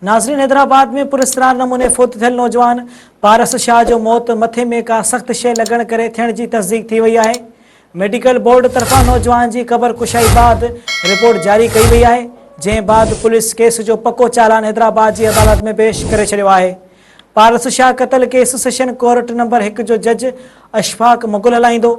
नाज़रीन, हैदराबाद में पुरस्कार नमूने फोत थियल नौजवान पारस शाह जो मौत मथे में का सख्त शइ लगण करे थियण जी तस्दीक थी वई आहे। मेडिकल बोर्ड तरफां नौजवान जी क़बर कुशाई बाद रिपोर्ट जारी कई वई आहे, जंहिं बाद पुलिस केस जो पक्को चालान हैदराबाद जी अदालत में पेश करे छॾियो आहे। पारस शाह क़त्ल केस सेशन कोर्ट नंबर 1 जो जज अशफाक मुगल हलाईंदो।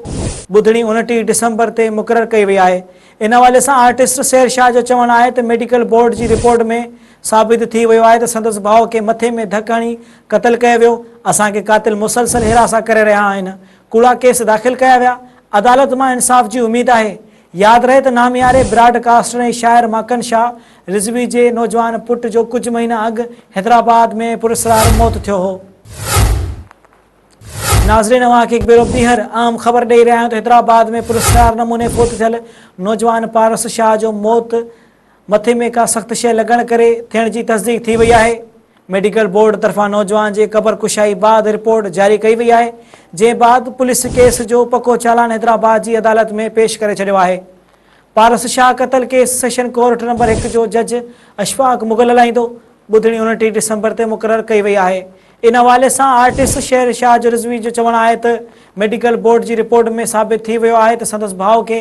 बुधणी 29 डिसंबर ते मुक़रर कई वई आहे। इन हवाले सां आर्टिस्ट शेर शाह जो चवणु आहे त मेडिकल बोर्ड जी रिपोर्ट में साबित थी वियो आहे त संदसि भाउ खे मथे में धक हणी क़त्ल कयो वियो। असांखे कातिल मुसलसल हिरासा करे रहिया आहिनि। कूड़ा केस दाख़िल कया विया। अदालत मां इंसाफ़ जी उम्मीद आहे। यादि रहे त नामियारे ब्रॉडकास्टर ऐं शाइर माकन शाह रिज़वी जे नौजवान पुट जो कुझु महीना अॻु हैदराबाद में पुरस्कार मौत थियो हो। नाज़रीन, अवांखे हिकु भेरो ॿीहर आम ख़बर ॾेई रहिया आहियूं त हैदराबाद में पुरस्कार नमूने फोत थियल नौजवान पारस शाह जो मौत मथे में का सख़्त शइ लगण करे थियण जी तस्दीक थी वई आहे। मेडिकल बोर्ड तरफां नौजवान जे क़बर कुशाई बाद रिपोर्ट जारी कई वई आहे, जंहिं बाद पुलिस केस जो पक्को चालान हैदराबाद जी अदालत में पेश करे छॾियो आहे। पारस शाह क़त्ल केस सेशन कोर्ट नंबर 1 जो जज अशफाक मुगल हलाईंदो। बुधणी 29 डिसंबर ते मुक़रर कई वई आहे। इन हवाले सां आर्टिस्ट शेर शाह जो रिज़वी जो चवणु आहे त मेडिकल बोर्ड जी रिपोर्ट में साबित थी वियो आहे त संदसि भाउ खे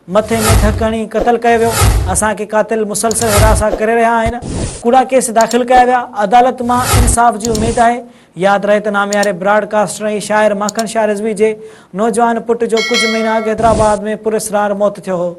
मथे में धक हणी क़त्ल कयो वियो। असांखे कातिल मुसलसल हिरासा करे रहिया आहिनि। कूड़ा केस दाख़िल कया विया। अदालत मां इंसाफ़ जी उम्मीद आहे। यादि रहे त नामियारे ब्रॉडकास्टर ऐं शाइर माखन शाह रिज़वी जे नौजवान पुट जो कुझु महीना अॻु हैदराबाद में पुरस्कार मौत थियो हो।